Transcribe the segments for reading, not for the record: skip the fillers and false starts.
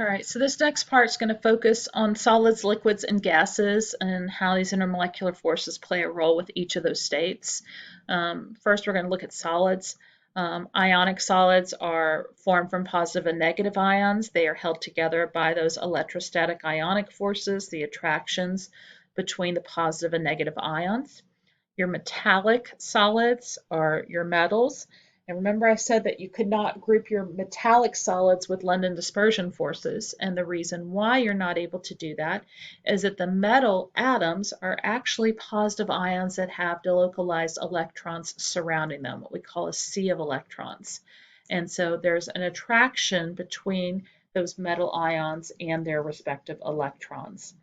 All right, so this next part is going to focus on solids, liquids, and gases and how these intermolecular forces play a role with each of those states. First, we're going to look at solids. Ionic solids are formed from positive and negative ions. They are held together by those electrostatic ionic forces, the attractions between the positive and negative ions. Your metallic solids are your metals. And remember I said that you could not group your metallic solids with London dispersion forces. And the reason why you're not able to do that is that the metal atoms are actually positive ions that have delocalized electrons surrounding them, what we call a sea of electrons. And so there's an attraction between those metal ions and their respective electrons.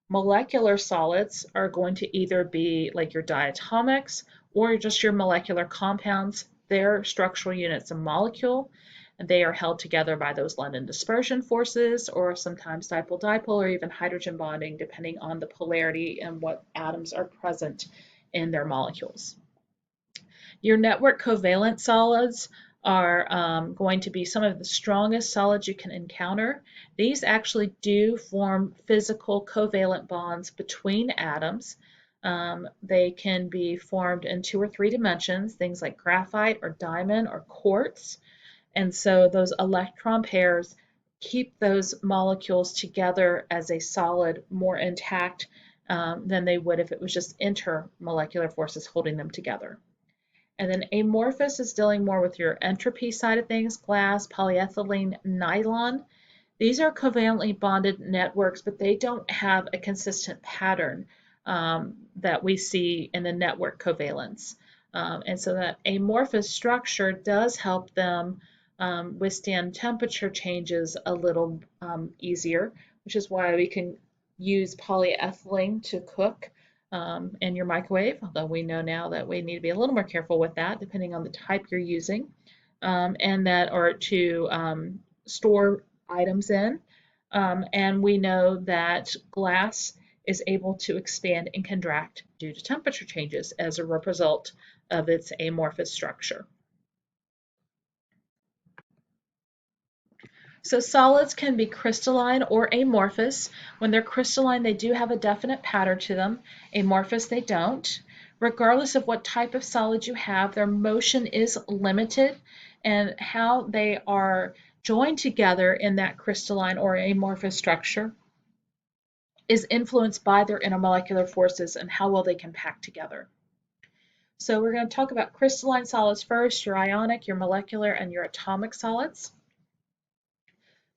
Molecular solids are going to either be like your diatomics or just your molecular compounds. They're structural units of molecule, and they are held together by those London dispersion forces or sometimes dipole-dipole or even hydrogen bonding, depending on the polarity and what atoms are present in their molecules. Your network covalent solids are going to be some of the strongest solids you can encounter. These actually do form physical covalent bonds between atoms. They can be formed in 2 or 3 dimensions, things like graphite or diamond or quartz. And so those electron pairs keep those molecules together as a solid more intact than they would if it was just intermolecular forces holding them together. And then amorphous is dealing more with your entropy side of things, glass, polyethylene, nylon. These are covalently bonded networks, but they don't have a consistent pattern that we see in the network covalents. And so that amorphous structure does help them withstand temperature changes a little easier, which is why we can use polyethylene to cook in your microwave, although we know now that we need to be a little more careful with that depending on the type you're using, and that or to store items in. And we know that glass is able to expand and contract due to temperature changes as a result of its amorphous structure. So solids can be crystalline or amorphous. When they're crystalline, they do have a definite pattern to them. Amorphous, they don't. Regardless of what type of solid you have, their motion is limited, and how they are joined together in that crystalline or amorphous structure is influenced by their intermolecular forces and how well they can pack together. So we're going to talk about crystalline solids first, your ionic, your molecular, and your atomic solids.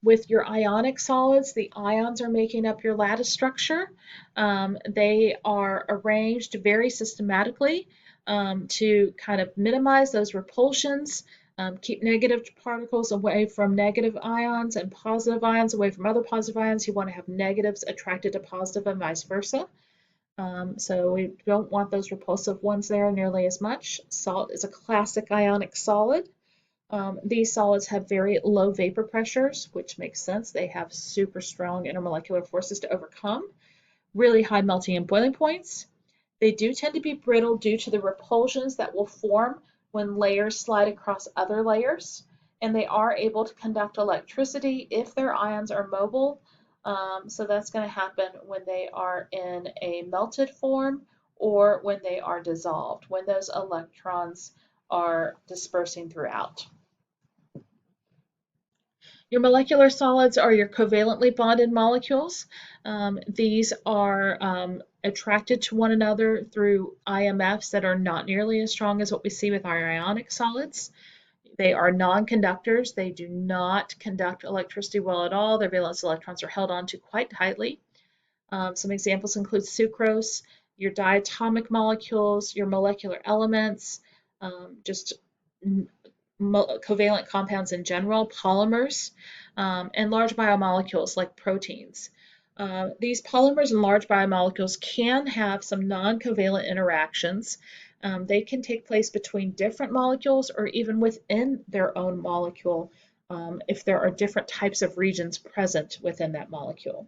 With your ionic solids, the ions are making up your lattice structure. They are arranged very systematically to kind of minimize those repulsions, keep negative particles away from negative ions and positive ions away from other positive ions. You want to have negatives attracted to positive and vice versa. So we don't want those repulsive ones there nearly as much. Salt is a classic ionic solid. These solids have very low vapor pressures, which makes sense. They have super strong intermolecular forces to overcome, really high melting and boiling points. They do tend to be brittle due to the repulsions that will form when layers slide across other layers, and they are able to conduct electricity if their ions are mobile. So that's going to happen when they are in a melted form or when they are dissolved, when those electrons are dispersing throughout. Your molecular solids are your covalently bonded molecules. These are attracted to one another through IMFs that are not nearly as strong as what we see with our ionic solids. They are non-conductors. They do not conduct electricity well at all. Their valence electrons are held onto quite tightly. Some examples include sucrose, your diatomic molecules, your molecular elements, just covalent compounds in general, polymers, and large biomolecules like proteins. These polymers and large biomolecules can have some non-covalent interactions. They can take place between different molecules or even within their own molecule if there are different types of regions present within that molecule.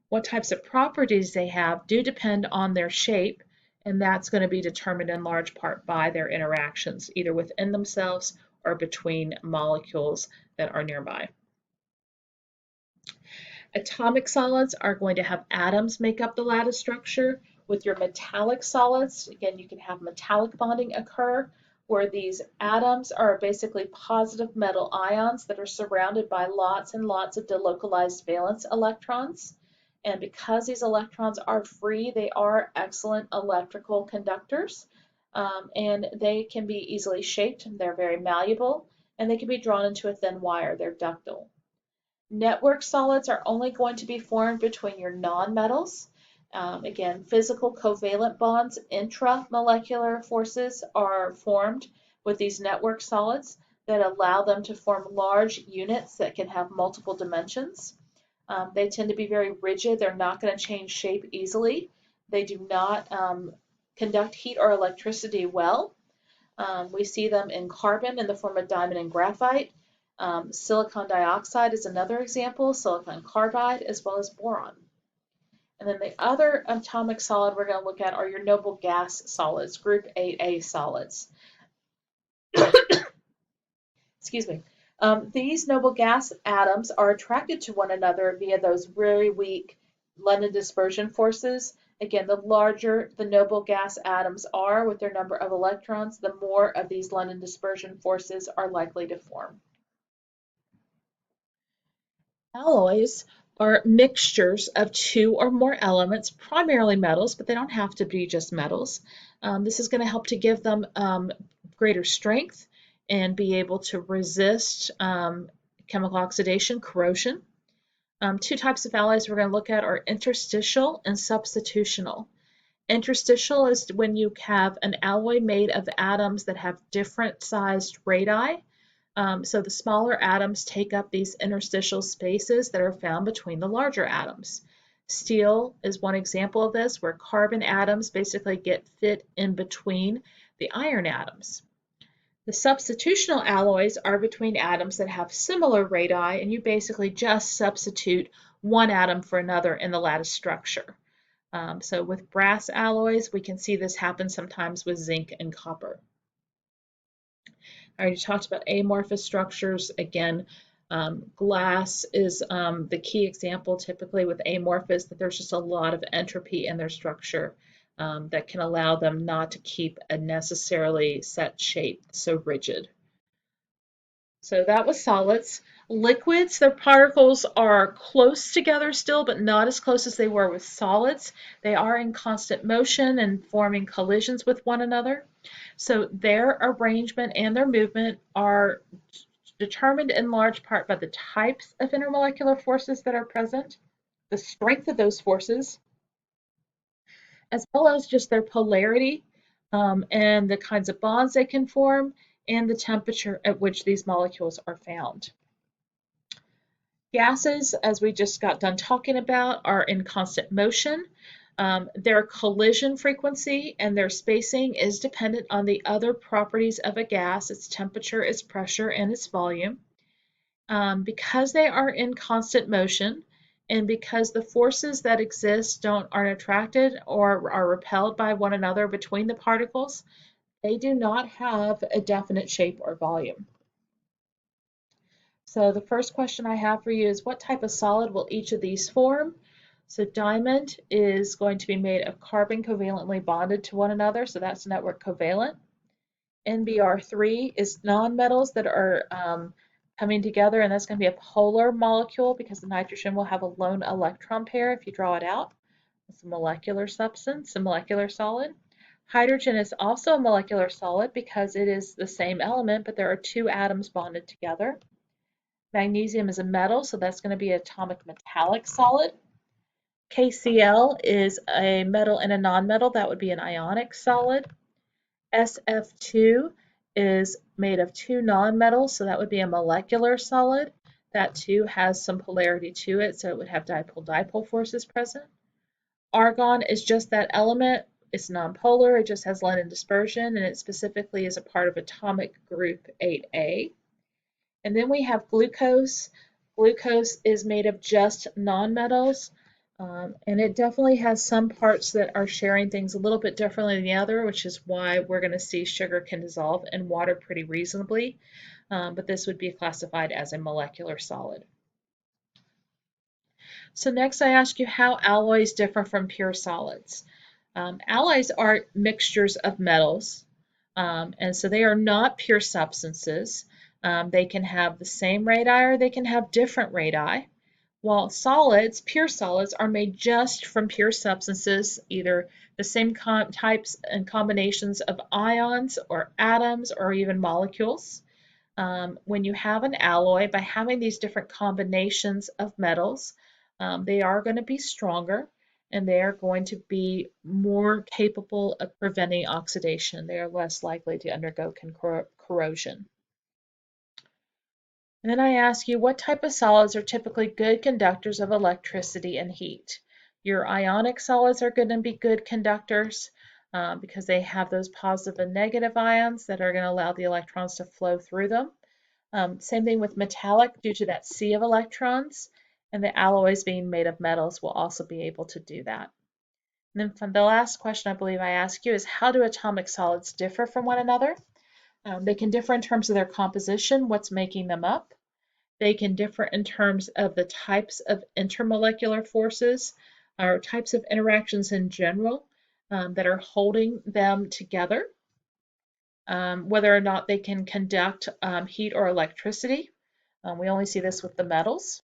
What types of properties they have do depend on their shape, and that's going to be determined in large part by their interactions, either within themselves or between molecules that are nearby. Atomic solids are going to have atoms make up the lattice structure. With your metallic solids, again, you can have metallic bonding occur, where these atoms are basically positive metal ions that are surrounded by lots and lots of delocalized valence electrons. And because these electrons are free, they are excellent electrical conductors, and they can be easily shaped. They're very malleable, and they can be drawn into a thin wire. They're ductile. Network solids are only going to be formed between your nonmetals. Again, physical covalent bonds, intramolecular forces are formed with these network solids that allow them to form large units that can have multiple dimensions. They tend to be very rigid. They're not going to change shape easily. They do not conduct heat or electricity well. We see them in carbon in the form of diamond and graphite. Silicon dioxide is another example, silicon carbide, as well as boron. And then the other atomic solid we're going to look at are your noble gas solids, group 8A solids. Excuse me. These noble gas atoms are attracted to one another via those very weak London dispersion forces. Again, the larger the noble gas atoms are with their number of electrons, the more of these London dispersion forces are likely to form. Alloys are mixtures of two or more elements, primarily metals, but they don't have to be just metals. This is going to help to give them greater strength and be able to resist chemical oxidation, corrosion. Two types of alloys we're going to look at are interstitial and substitutional. Interstitial is when you have an alloy made of atoms that have different sized radii. So the smaller atoms take up these interstitial spaces that are found between the larger atoms. Steel is one example of this, where carbon atoms basically get fit in between the iron atoms. The substitutional alloys are between atoms that have similar radii, and you basically just substitute one atom for another in the lattice structure. So with brass alloys, we can see this happen sometimes with zinc and copper. I already talked about amorphous structures. Again, glass is the key example typically with amorphous, that there's just a lot of entropy in their structure that can allow them not to keep a necessarily set shape, so rigid. So that was solids. Liquids, their particles are close together still, but not as close as they were with solids. They are in constant motion and forming collisions with one another. So their arrangement and their movement are determined in large part by the types of intermolecular forces that are present, the strength of those forces, as well as just their polarity and the kinds of bonds they can form and the temperature at which these molecules are found. Gases, as we just got done talking about, are in constant motion. Their collision frequency and their spacing is dependent on the other properties of a gas, its temperature, its pressure, and its volume. Because they are in constant motion, and because the forces that exist aren't attracted or are repelled by one another between the particles, they do not have a definite shape or volume. So the first question I have for you is, what type of solid will each of these form? So diamond is going to be made of carbon covalently bonded to one another, so that's network covalent. NBr3 is nonmetals that are coming together, and that's going to be a polar molecule because the nitrogen will have a lone electron pair if you draw it out. It's a molecular substance, a molecular solid. Hydrogen is also a molecular solid because it is the same element, but there are two atoms bonded together. Magnesium is a metal, so that's going to be an atomic metallic solid. KCl is a metal and a nonmetal, that would be an ionic solid. SF2 is made of two nonmetals, so that would be a molecular solid. That too has some polarity to it, so it would have dipole-dipole forces present. Argon is just that element. It's nonpolar, it just has London dispersion, and it specifically is a part of atomic group 8A. And then we have glucose. Glucose is made of just nonmetals, and it definitely has some parts that are sharing things a little bit differently than the other, which is why we're going to see sugar can dissolve in water pretty reasonably, but this would be classified as a molecular solid. So next I ask you how alloys differ from pure solids. Alloys are mixtures of metals, and so they are not pure substances. They can have the same radii or they can have different radii. While solids, pure solids, are made just from pure substances, either the same types and combinations of ions or atoms or even molecules. When you have an alloy, by having these different combinations of metals, they are going to be stronger and they are going to be more capable of preventing oxidation. They are less likely to undergo corrosion. And then I ask you, what type of solids are typically good conductors of electricity and heat? Your ionic solids are going to be good conductors because they have those positive and negative ions that are going to allow the electrons to flow through them. Same thing with metallic due to that sea of electrons, and the alloys being made of metals will also be able to do that. And then the last question I believe I ask you is, how do atomic solids differ from one another? They can differ in terms of their composition, what's making them up. They can differ in terms of the types of intermolecular forces or types of interactions in general that are holding them together. Whether or not they can conduct heat or electricity. We only see this with the metals.